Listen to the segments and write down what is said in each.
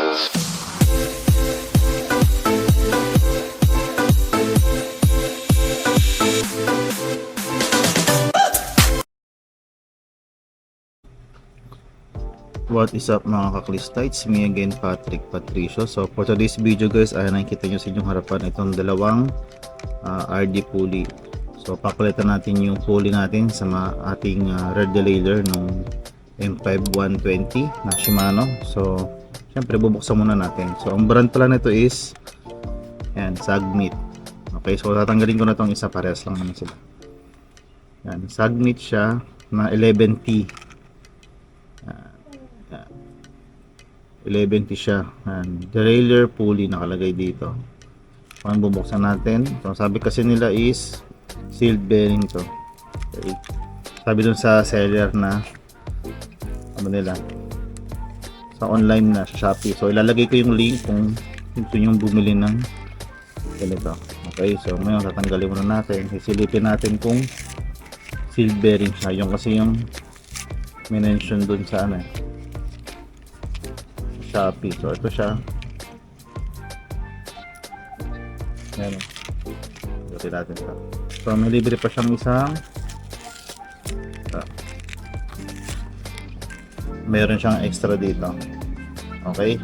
What is up mga kaklistites, me again Patrick Patricio. So for today's video guys, ay nakikita nyo sa inyong harapan itong dalawang RD pulley. So papalitan natin yung pulley natin sa ating red derailleur ng M5 120 na Shimano. So syempre bubuksan muna natin. So ang brand pala nito is yan, Sagmit. Okay, so tatanggalin ko na itong isa, parehas lang naman sila. Yan, Sagmit siya na 11T. 11T siya. Derailleur pulley nakalagay dito. Kung bubuksan natin, so sabi kasi nila is sealed bearing to. Okay. Sabi dun sa seller na ano nila, sa online na sa Shopee. So ilalagay ko yung link kung gusto nyo bumili ng ganito. Okay, so ngayon tatanggalin muna natin. Sisilipin natin kung sealed bearing siya. Yung kasi yung mention dun sa ano, Shopee. So ito siya. Ayan. Ito natin ito. So may libre pa siyang isang meron siyang extra dito. Okay.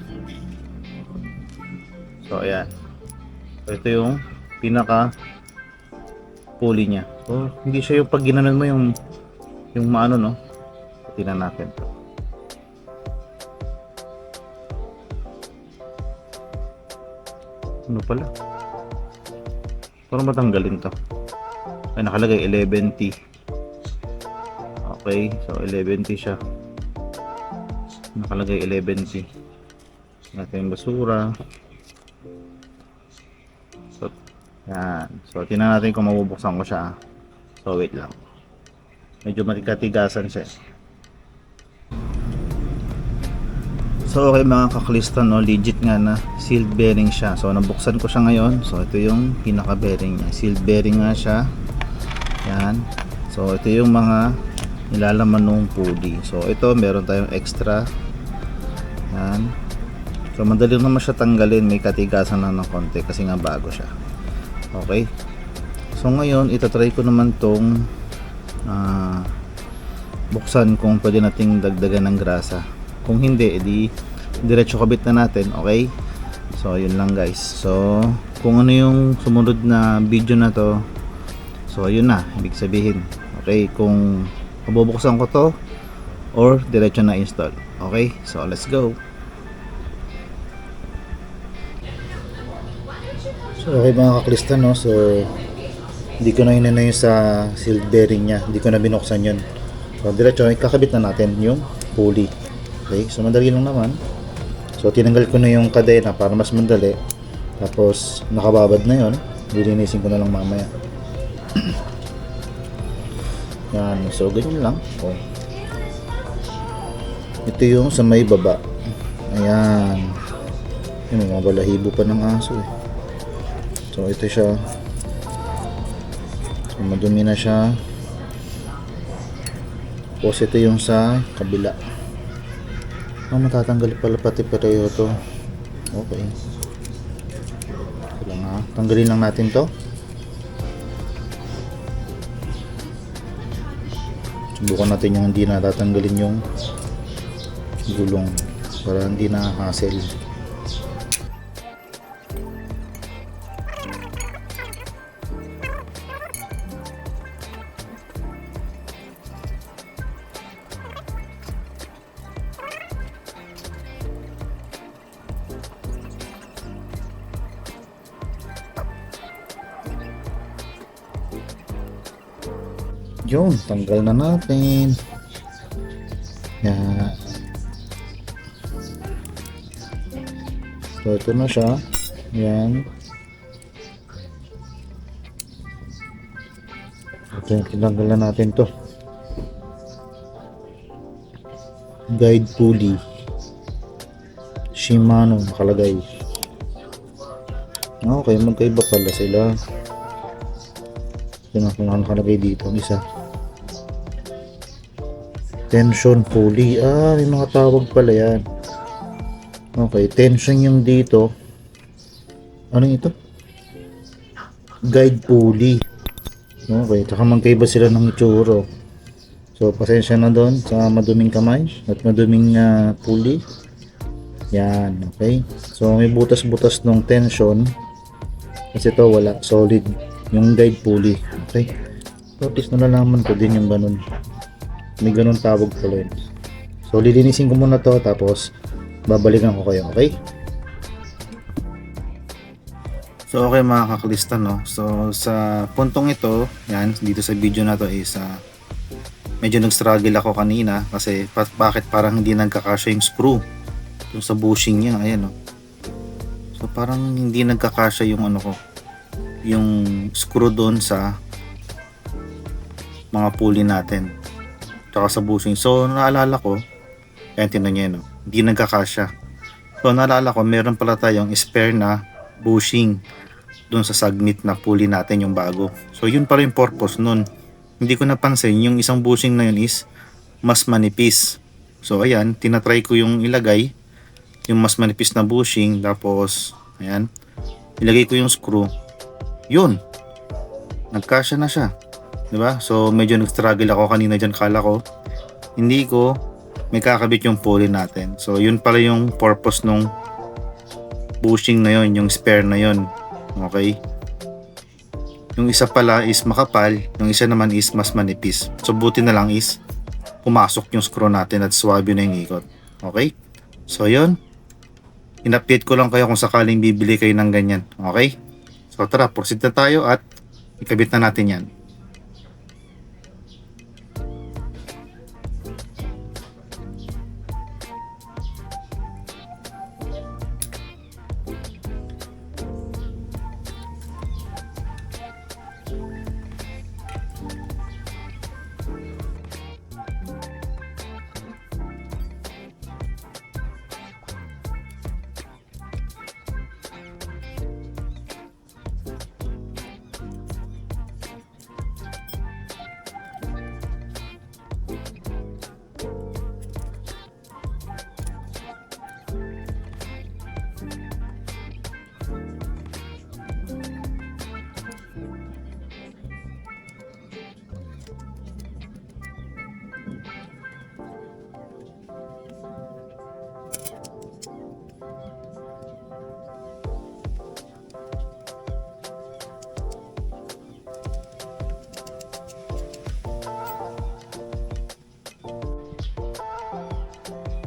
So ayan. So, ito yung pinaka pulley niya. So hindi siya yung pag ginanon mo yung maano, no. Tingnan natin to. Ano pala? Parang matanggalin to. Ay, nakalagay 11T. Okay, so 11T siya. Nakalagay 11T. Natin yung basura. So, yan. So, tingnan natin kung mabubuksan ko siya. So, wait lang. Medyo matikatigasan siya. So okay mga kaklista, no, legit nga na sealed bearing siya. So nabuksan ko siya ngayon. So ito yung pinaka bearing niya. Sealed bearing nga siya. Yan. So ito yung mga nilalaman ng pulley. So ito meron tayong extra. Yan. So madali naman siya tanggalin. May katigasan na ng konti kasi nga bago siya. Okay. So ngayon itatry ko naman tong buksan kung pwede nating dagdagan ng grasa. Kung hindi, edi diretso kabit na natin. Okay, so yun lang guys. So kung ano yung sumunod na video na to, so yun na, ibig sabihin. Okay, kung mabubuksan ko to or diretso na install. Okay, so let's go. So okay mga kaklista, no, so hindi ko na inano yung sa sealed bearing nya, hindi ko na binuksan yun. So diretso ikakabit na natin yung pulley. Okay, so madali lang naman. So tinanggal ko na yung kadena para mas madali. Tapos nakababad na yon. Lilinisin ko na lang mamaya. Yan, so ganyan lang. Okay. Ito yung sa may baba. Ayan. Yung mga balahibo pa ng aso eh. So ito siya. So madumi na siya. Tapos ito yung sa kabila. Matatanggal pala pati pareho to. Okay. Lang ha. Tanggalin lang natin to. Subukan natin yung hindi natatanggalin yung gulong para hindi na hassle. Yun, tanggal na natin. Yan. So ito na siya. Yan. Ito, tinanggal na natin to. Guide pulley. Shimano nakalagay. Okay, magkaiba pala sila. Ito na nakalagay dito, isa. Tension pulley. May mga tawag pala yan. Okay, tension yung dito. Ano ito? Guide pulley. Okay, tsaka magkaiba sila ng itsuro. So, pasensya na doon sa maduming kamay at maduming pulley. Yan, okay. So, may butas-butas ng tension. Kasi ito wala, solid yung guide pulley. Okay. So, at least nalalaman ko din yung ganun. May ganun tawag pala yun. So, lilinisin ko muna to tapos babalikan ko kayo, okay? So, okay mga kaklista, no? So, sa puntong ito, yan, dito sa video na to is medyo nag-struggle ako kanina kasi bakit parang hindi nagkakasya yung screw yung sa bushing niya, ayan, no? So, parang hindi nagkakasya yung ano ko, yung screw doon sa mga pulley natin tsaka sa bushing. So, naalala ko, ayan, tinan nyo yun, no? Hindi nagkakasya. So, naalala ko, meron pala tayong spare na bushing dun sa sagmit na pulley natin, yung bago. So, yun pala yung purpose nun. Hindi ko napansin, yung isang bushing na yun is mas manipis. So, ayan, tinatry ko yung ilagay yung mas manipis na bushing, tapos ayan, ilagay ko yung screw, yun, nagkasya na siya, diba? So medyo nag-struggle ako kanina dyan, kala ko hindi ko may kakabit yung pulley natin. So yun pala yung purpose nung bushing na yun, yung spare na yun, okay? Yung isa pala is makapal, yung isa naman is mas manipis. So buti na lang is pumasok yung screw natin at swabe na yung ikot, okay? So yun, in-update ko lang kayo kung sakaling bibili kayo ng ganyan. Okay? So tara, proceed na tayo at ikabit na natin yan.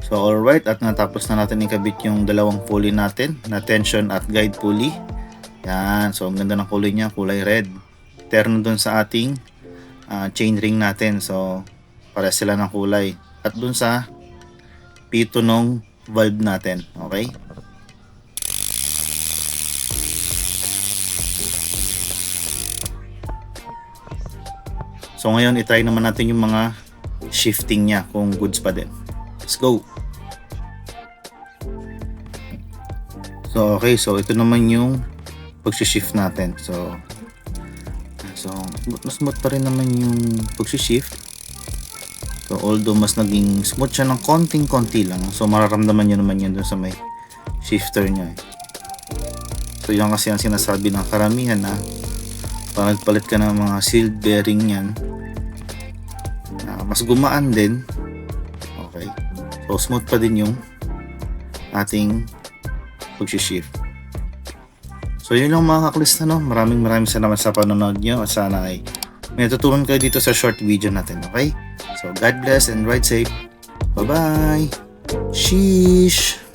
So alright, at natapos na natin ikabit yung dalawang pulley natin na tension at guide pulley. Yan, so ang ganda ng kulay niya, kulay red. Terno dun sa ating chain ring natin. So para sila ng kulay. At dun sa pito ng valve natin, okay? So ngayon, itry naman natin yung mga shifting niya kung goods pa din. Let's go! So okay, so ito naman yung pag-shift natin. So mas smooth pa rin naman yung pag-shift. So although mas naging smooth siya ng konting-konti lang, so mararamdaman nyo naman yun dun sa may shifter niya. So yan kasi ang sinasabi ng karamihan na pag nagpalit ka ng mga sealed bearing yan, mas gumaan din. Okay, so smooth pa din yung ating pag-shift. So yun lang mga kaklista, no? Maraming salamat sa panonood nyo at sana ay may natutunan kayo dito sa short video natin, okay? So God bless and ride safe. Bye bye. Sheesh.